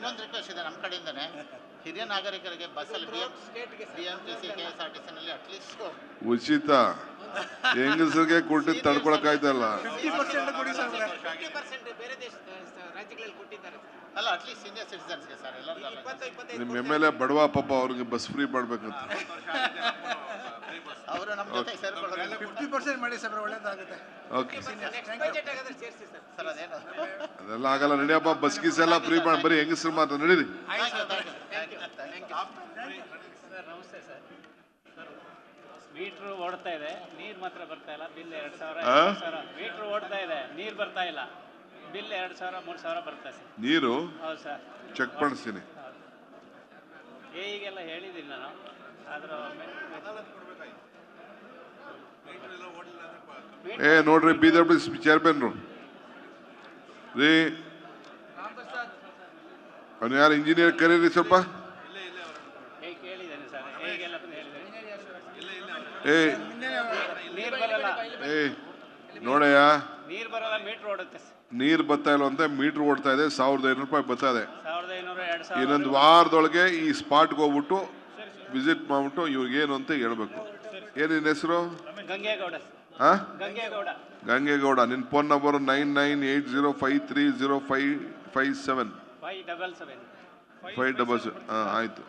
ಇನ್ನೊಂದು ರಿಕ್ವೆಸ್ಟ್ ಇದೆ ನಮ್ಮ ಕಡೆಯಿಂದನೇ, ಹಿರಿಯ ನಾಗರಿಕರಿಗೆ ಬಸ್ಸಲ್ಲಿ BMTC KSRTC ನಲ್ಲಿ ಅಟ್ಲೀಸ್ಟ್ ಉಚಿತ ಹೆಂಗಸರಿಗೆ ಕೊಟ್ಟಿದ್ದು ತಡ್ಕೊಳಕ್ಕಾಯ್ತಲ್ಲ. 50% ಕೊಡಿ ಸರ್. 50% ಬೇರೆ ರಾಜ್ಯಗಳಲ್ಲಿ ಕೊಟ್ಟಿದ್ದಾರೆ. ಅಲ್ಲ, ಅಟ್ಲೀಸ್ಟ್ ಸೀನಿಯರ್ ಸಿಟಿಸನ್ಸ್ಗೆ ಸರ್ ಎಲ್ಲರಿಗೂ. ನಿಮ್ಮ MLA ಬಡವ ಪಾಪ ಅವ್ರಿಗೆ ಬಸ್ ಫ್ರೀ ಮಾಡ್ಬೇಕಂತ. ಅವರು ನಮ್ಮ ಜೊತೆ ಸೇರ್ಕೊಳ್ಳೋದು 50% ಮಾಡಿ ಸರ್, ಒಳ್ಳೇದಾಗುತ್ತೆ. ಓಕೆ ಸರ್, ಅದೇನು ಅದೆಲ್ಲ ಆಗಲ್ಲ. ನಡಿಯಪ್ಪ, ಬಸ್ ಗೀಸ್ ಎಲ್ಲ ಫ್ರೀ ಮಾಡಿ, ಬರೀ ಹೆಂಗಸರು ಮಾತ್ರ ನಡೀರಿ. ಮೀಟ್ರು ಓಡ್ತಾ ಇದೆ, ನೀರು ಮಾತ್ರ ಬರ್ತಾ ಇಲ್ಲ. ಬಿಲ್ 2,000 ಮೀಟ್ರು ಓಡ್ತಾ ಇದೆ, ನೀರು ಬರ್ತಾ ಇಲ್ಲ. ಬಿಲ್ 2,000 3,000 ಬರ್ತಾ ಸರ್. ನೀರು ಹೌದು ಸರ್, ಚೆಕ್ ಮಾಡಿಸ್ತೀನಿ. ಈಗೆಲ್ಲ ಹೇಳಿದ್ದೀನಿ ನಾನು. ಆದರೂ ನೋಡ್ರಿ, BWC ಚೇರ್ಮನ್ರು ರೀ, ಅವ್ನು ಯಾರು ಇಂಜಿನಿಯರ್ ಕರೀರಿ ಸ್ವಲ್ಪ. ಕೇಳಿದ್ದೇನೆ ಸರ್, ಹೇಗೆಲ್ಲ ಹೇಳಿದ್ದೇನೆ. ನೀರು ಬರಲ್ಲ, ನೋಡಯ್ಯ, ನೀರು ಬರಲ್ಲ, ಮೀಟ್ರ್ ಓಡುತ್ತೆ ಸರ್. ನೀರು ಬರ್ತಾ ಇಲ್ಲ ಅಂತ ಮೀಟ್ರ್ ಓಡ್ತಾ ಇದೆ. 1,500 ರೂಪಾಯಿ ಬರ್ತಾ ಇದೆ. 1,500 2,000 ಇನ್ನೊಂದು ವಾರದೊಳಗೆ ಈ ಸ್ಪಾಟ್ಗೆ ಹೋಗ್ಬಿಟ್ಟು ವಿಸಿಟ್ ಮಾಡ್ಬಿಟ್ಟು ಇವ್ರಿಗೇನು ಅಂತ ಹೇಳ್ಬೇಕು. ಏನು ನಿನ್ನ ಹೆಸರು? ಗಂಗೇಗೌಡ. ಗಂಗೇಗೌಡ. ನಿನ್ನ ಫೋನ್ ನಂಬರು 9980530557 577. ಆಯ್ತು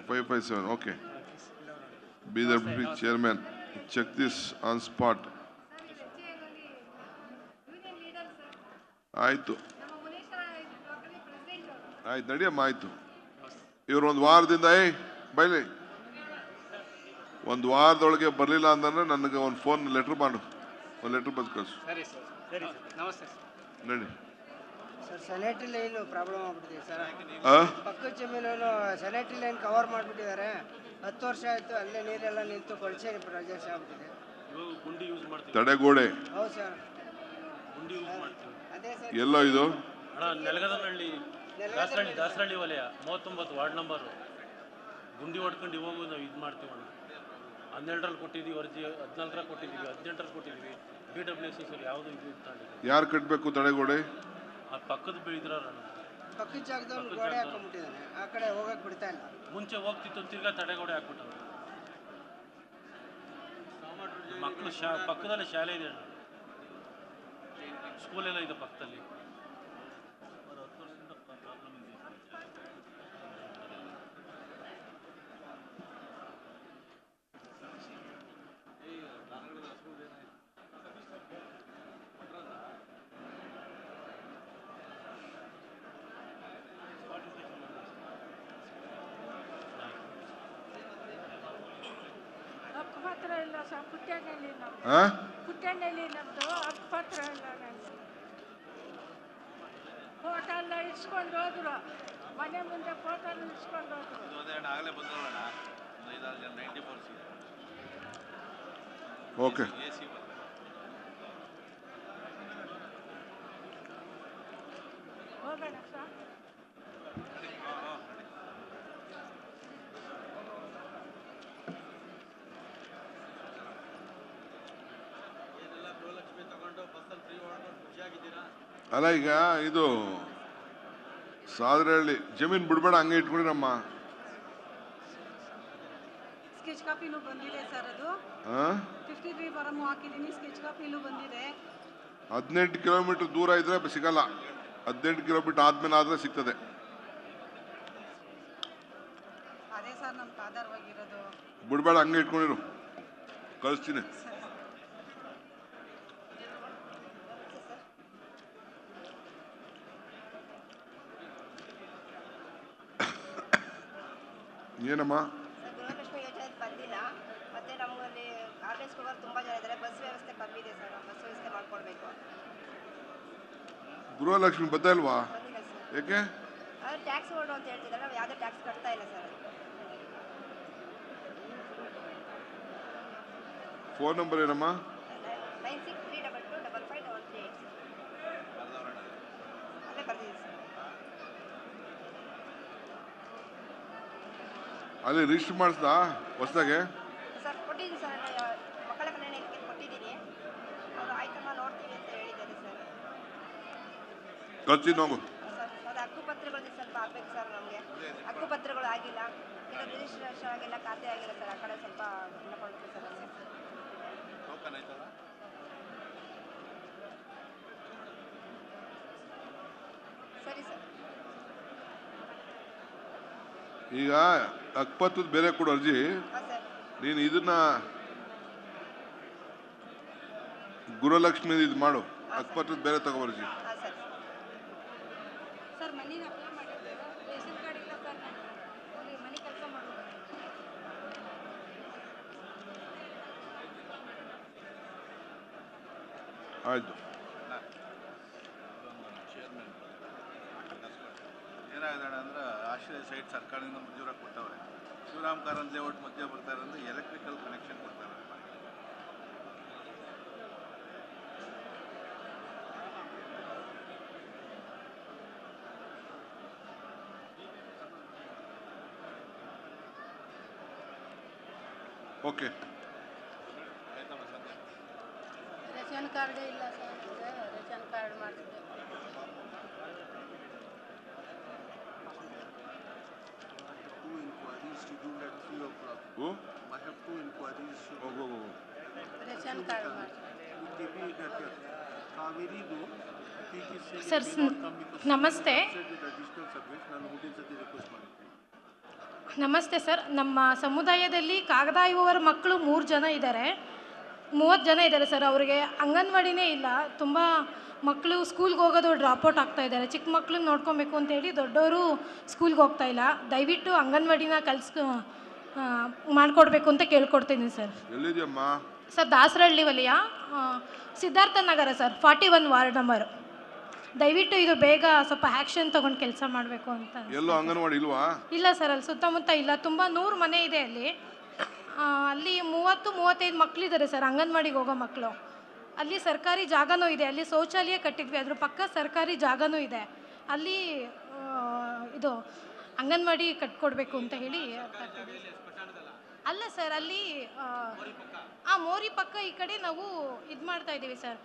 557. Okay. BWP chairman, check this on spot. ಆಯ್ತು ನಡಿಯಮ್ಮ, ಆಯ್ತು. ಇವ್ರು ಒಂದು ವಾರದಿಂದ ಬೈಲಿ, ಒಂದು ವಾರದೊಳಗೆ ಬರಲಿಲ್ಲ ಅಂತಂದ್ರೆ ನನಗೆ ಒಂದು ಫೋನ್ ಲೆಟ್ರ್ ಮಾಡು, ಒಂದು ಲೆಟ್ರ್ ಬಸ್ ಕಳಿಸು. ನಡಿ ಸರ್. ಸ್ಯಾನಿಟರಿ ಲೈನ್ ಪ್ರಾಬ್ಲಮ್ ಆಗ್ಬಿಟ್ಟಿದೆ ಸರ್. ಪಕ್ಕದ ಜಮೀನು ಸ್ಯಾನಿಟರಿ ಲೈನ್ ಕವರ್ ಮಾಡಿಬಿಟ್ಟಿದ್ದಾರೆ. 10 ವರ್ಷ ಆಯ್ತು, ಅಲ್ಲೇ ನೀರೆಲ್ಲ ನಿಂತು ಕೊಳಚೆ ಪ್ರದೇಶ ಆಗ್ಬಿಟ್ಟಿದೆ. ತಡೆಗೋಡೆ. ಹೌದು ಸರ್, ಅದೇ ಸರ್. ಎಲ್ಲೋ ಇದು? ನೆಲಗದನಹಳ್ಳಿ ದಾಸರಹಳ್ಳಿ ವಲಯ 39 ವಾರ್ಡ್ ನಂಬರು. ಗುಂಡಿ ಹೊಡ್ಕೊಂಡು ಇವಾಗ ನಾವು ಇದು ಮಾಡ್ತೀವಿ. 12ರಲ್ಲಿ ಕೊಟ್ಟಿದ್ದೀವಿ ಅರ್ಜಿ, 14ರಲ್ಲಿ ಕೊಟ್ಟಿದ್ದೀವಿ, 18ರಲ್ಲಿ ಕೊಟ್ಟಿದ್ದೀವಿ. BWC ಯಾವುದು ಇದು ಇಟ್ಕೊಂಡಿದ್ದೀವಿ. ಯಾರು ಕಟ್ಟಬೇಕು ತಡೆಗೋಡೆ? ಆ ಪಕ್ಕದ ಬೆಳೆದ್ರ ಪಕ್ಕದ ಜಾಗದಲ್ಲಿ ಗೋಡೆ ಹಾಕೊಂಡ್ಬಿಟ್ಟಿದ್ದಾನೆ, ಆ ಕಡೆ ಹೋಗಕ್ಕೆ ಬಿಡ್ತಾ ಇಲ್ಲ. ಮುಂಚೆ ಹೋಗ್ತಿತ್ತು, ತಿರ್ಗಾ ತಡೆಗೋಡೆ ಹಾಕ್ಬಿಟ್ಟು. ಮಕ್ಕಳು ಪಕ್ಕದಲ್ಲೇ ಶಾಲೆ ಇದೆ, ಸ್ಕೂಲೆಲ್ಲ ಇದೆ ಪಕ್ಕದಲ್ಲಿ. ಪತ್ರ ಇಲ್ಲ ಸರ್, ಪುಟ್ಟಣ್ಣಲ್ಲಿ ನಮ್ಮದು ಪತ್ರ ಇಲ್ಲ. ಫೋಟೋ ಎಲ್ಲ ಇಸ್ಕೊಂಡು ಹೋದ್ರು, ಮನೆ ಮುಂದೆ ಫೋಟೋ ಇಸ್ಕೊಂಡು ಹೋದ್ರು. ಓಕೆ. ಹೋಗೋಣ ಸರ್. ಅಲ್ಲ, ಈಗ ಇದು ಸಾದ್ರಹಳ್ಳಿ ಜಮೀನು ಬಿಡಬೇಡ, ಹಂಗೆ ಇಟ್ಕೊಂಡಿರಮ್ಮ. ಸ್ಕೆಚ್ ಕಾಪಿನೂ ಬಂದಿದೆ ಸರ್, ಅದು 53 ಫಾರಮ್ ಹಾಕಿದ್ದೀನಿ. ಸ್ಕೆಚ್ ಕಾಪಿನೂ ಬಂದಿದೆ. 18 ಕಿಲೋಮೀಟರ್ ದೂರ ಇದ್ರೆ ಸಿಗಲ್ಲ, 18 ಕಿಲೋಮೀಟರ್ ಆದ್ಮೇಲೆ ಆದ್ರೆ ಸಿಗ್ತದೆ. ಅದೇ ಸರ್ ನಮ್ಗೆ ಆಧಾರವಾಗಿರೋದು. ಬಿಡಬೇಡ, ಹಂಗೆ ಇಟ್ಕೊಂಡಿರು, ಕಳಿಸ್ತೀನಿ. ಏನಮ್ಮ? ಗೃಹಲಕ್ಷ್ಮಿ ಯೋಜನೆ ಬಂದಿಲ್ಲ. ಮತ್ತೆ ನಮ್ಮಲ್ಲಿ ಆರ್ಡಿಎಸ್ ಹೋಗೋರು ತುಂಬ ಜನ ಇದ್ದಾರೆ. ಬಸ್ ವ್ಯವಸ್ಥೆ ಕಮ್ಮಿ ಇದೆ ಸರ್, ಬಸ್ ವ್ಯವಸ್ಥೆ ಮಾಡ್ಕೊಡ್ಬೇಕು. ಗೃಹಲಕ್ಷ್ಮಿ ಬರ್ತಾ ಇಲ್ವಾ? ಬಂದಿಲ್ಲ ಸರ್. ಯಾಕೆ? ಅದು ಟ್ಯಾಕ್ಸ್ ಓಡು ಅಂತ ಹೇಳ್ತಿದ್ದಾರೆ, ನಾವು ಯಾವುದೇ ಟ್ಯಾಕ್ಸ್ ಕಟ್ತಾ ಇಲ್ಲ ಸರ್. ಫೋನ್ ನಂಬರ್ ಏನಮ್ಮ? 9632255138 ಅಲ್ಲೇ ಬರ್ದಿದೆ ಸರ್. ಅಲ್ಲಿ ರಿಜಿಸ್ಟರ್ ಮಾಡಿಸ್ದಾ ಹೊಸದಾಗೆ? ಸರ್ ಕೊಟ್ಟಿದ್ದೀನಿ ಸರ್, ಮಕ್ಕಳ ಕಲ್ಯಾಣ ಇಲಾಖೆಗೆ ಕೊಟ್ಟಿದ್ದೀನಿ. ಅವರು ಆಯ್ತಮ್ಮ ನೋಡ್ತೀವಿ ಅಂತ ಹೇಳಿದ್ದಾರೆ ಸರ್. ಕಳ್ಸಿ ನೋವು. ಸರ್ ಅದು ಹಕ್ಕುಪತ್ರಗಳು ಪತ್ರಗಳು ಸ್ವಲ್ಪ ಆಗ್ಬೇಕು ಸರ್ ನಮಗೆ. ಹಕ್ಕುಪತ್ರಗಳು ಆಗಿಲ್ಲ, ಇಲ್ಲ ರಿಜಿಸ್ಟ್ರೇಷನ್ ಆಗಿಲ್ಲ, ಖಾತೆ ಆಗಿಲ್ಲ ಸರ್. ಆ ಕಡೆ ಸ್ವಲ್ಪ ಗಮನ ಕೊಡ್ಬೇಕು ಸರ್ ನಮಗೆ. ಸರಿ ಸರ್. ಈಗ ಅಕ್ಪತ್ತದ ಬೇರೆ ಕೊಡು ಅರ್ಜಿ. ಹಾಂ ಸರ್. ನೀನು ಇದನ್ನ ಗುರುಲಕ್ಷ್ಮಿ ಇದು ಮಾಡು, ಅಕ್ಪತ್ತದ ಬೇರೆ ತಗೋ ಅರ್ಜಿ. ಹಾಂ ಸರ್. ಸರ್ ಮನೇನ ಅಪ್ಲೈ ಮಾಡಿದ್ದೆ, ರೇಷನ್ ಕಾರ್ಡ್ ಇಲ್ಲ ಸರ್. ಅಲ್ಲಿ ಮನೆ ಕೆಲಸ ಮಾಡೋದು. ಆಯ್ತು. ಏನಾಗಿದೆ ಅಂದ್ರೆ ಆಶ್ರಯ ಸೈಟ್ ಸರ್ಕಾರದಿಂದ ಮಂಜೂರಾಗಿ ಕೊಟ್ಟವ್ರೆ. ಶಿವರಾಮ್ ಕಾರಂತ್ ಲೇಔಟ್ ಮಧ್ಯೆ ಬರ್ತಾರೆ ಅಂದರೆ ಎಲೆಕ್ಟ್ರಿಕಲ್ ಕನೆಕ್ಷನ್ ಕೊಡ್ತಾರೆ. ಓಕೆ. ರೇಷನ್ ಕಾರ್ಡೇ ಇಲ್ಲ ಸರ್. Ration card ಮಾಡಿಸಿದೆ. ಹೋ ರೇಷನ್ ಕಾರ್ಡ್ ಮಾಡಿ ಸರ್ ನಮಸ್ತೆ. ನಮಸ್ತೆ ಸರ್. ನಮ್ಮ ಸಮುದಾಯದಲ್ಲಿ ಕಾಗದಾಯುವವರ ಮಕ್ಕಳು 3 ಜನ ಇದ್ದಾರೆ, 30 ಜನ ಇದ್ದಾರೆ ಸರ್. ಅವರಿಗೆ ಅಂಗನವಾಡಿನೇ ಇಲ್ಲ. ತುಂಬ ಮಕ್ಕಳು ಸ್ಕೂಲ್ಗೆ ಹೋಗೋದು ಡ್ರಾಪ್ಔಟ್ ಆಗ್ತಾ ಇದ್ದಾರೆ. ಚಿಕ್ಕ ಮಕ್ಳನ್ನ ನೋಡ್ಕೊಬೇಕು ಅಂತೇಳಿ ದೊಡ್ಡವರು ಸ್ಕೂಲ್ಗೆ ಹೋಗ್ತಾ ಇಲ್ಲ. ದಯವಿಟ್ಟು ಅಂಗನವಾಡಿನ ಮಾಡಿಕೊಡ್ಬೇಕು ಅಂತ ಕೇಳ್ಕೊಡ್ತೀನಿ ಸರ್. ಎಲ್ಲಿದೆಯಮ್ಮ? ಸರ್ ದಾಸರಹಳ್ಳಿ ವಲಯ, ಸಿದ್ಧಾರ್ಥ ನಗರ ಸರ್, 41 ವಾರ್ಡ್ ನಂಬರು. ದಯವಿಟ್ಟು ಇದು ಬೇಗ ಸ್ವಲ್ಪ ಆ್ಯಕ್ಷನ್ ತೊಗೊಂಡು ಕೆಲಸ ಮಾಡಬೇಕು ಅಂತ. ಎಲ್ಲೋ ಅಂಗನವಾಡಿ ಇಲ್ವಾ? ಇಲ್ಲ ಸರ್, ಅಲ್ಲಿ ಸುತ್ತಮುತ್ತ ಇಲ್ಲ. ತುಂಬ 100 ಮನೆ ಇದೆ ಅಲ್ಲಿ. ಅಲ್ಲಿ 30-35 ಮಕ್ಕಳಿದ್ದಾರೆ ಸರ್, ಅಂಗನವಾಡಿಗೆ ಹೋಗೋ ಮಕ್ಕಳು. ಅಲ್ಲಿ ಸರ್ಕಾರಿ ಜಾಗನೂ ಇದೆ, ಅಲ್ಲಿ ಶೌಚಾಲಯ ಕಟ್ಟಿದ್ವಿ, ಅದ್ರ ಪಕ್ಕ ಸರ್ಕಾರಿ ಜಾಗನೂ ಇದೆ. ಅಲ್ಲಿ ಇದು ಅಂಗನವಾಡಿ ಕಟ್ಕೊಡ್ಬೇಕು ಅಂತ ಹೇಳಿ. ಅಲ್ಲ ಸರ್, ಅಲ್ಲಿ ಮೋರಿ ಪಕ್ಕ ಈ ಕಡೆ ನಾವು ಇದು ಮಾಡ್ತಾ ಇದ್ದೀವಿ ಸರ್.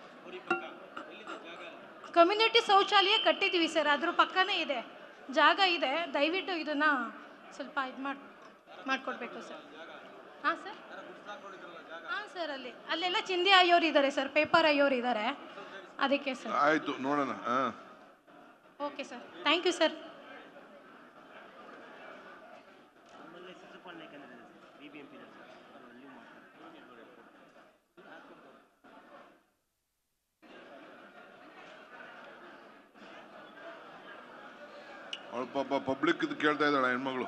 ಕಮ್ಯುನಿಟಿ ಶೌಚಾಲಯ ಕಟ್ಟಿದ್ದೀವಿ ಸರ್, ಅದ್ರ ಪಕ್ಕನೇ ಇದೆ, ಜಾಗ ಇದೆ. ದಯವಿಟ್ಟು ಇದನ್ನು ಸ್ವಲ್ಪ ಇದು ಮಾಡಿಕೊಡ್ಬೇಕು ಸರ್. ಹಾಂ ಸರ್. ಹಾಂ ಸರ್, ಅಲ್ಲೆಲ್ಲ ಚಿಂದಿ ಅಯ್ಯೋರು ಇದ್ದಾರೆ ಸರ್, ಪೇಪರ್ ಅಯ್ಯೋರು ಇದ್ದಾರೆ, ಅದಕ್ಕೆ ಸರ್. ಆಯಿತು, ನೋಡೋಣ. Okay sir, thank you sir. ಅವಳು ಪಾಪ ಪಬ್ಲಿಕ್ ಇದು ಕೇಳ್ತಾ ಇದ್ದಾಳೆ ಹೆಣ್ಮಗಳು.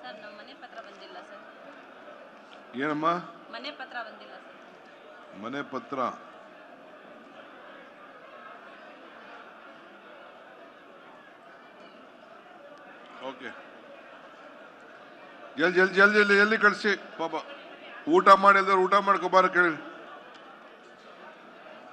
ಸರ್ ನಮ್ಮ ಮನೆ ಪತ್ರ ಬಂದಿಲ್ಲ ಸರ್. ಏನಮ್ಮ? ಮನೆ ಪತ್ರ ಬಂದಿಲ್ಲ ಸರ್. ಮನೆ ಪತ್ರ ಓಕೆ. ಜಲ್ದಿ ಜಲ್ದಿ ಜಲ್ದಿ ಜಲ್ದಿ ಕಳಿಸಿ. ಪಾಪ ಊಟ ಮಾಡಿದ್ರೆ ಊಟ ಮಾಡ್ಕೊಬಾರ ಕೇಳಿ.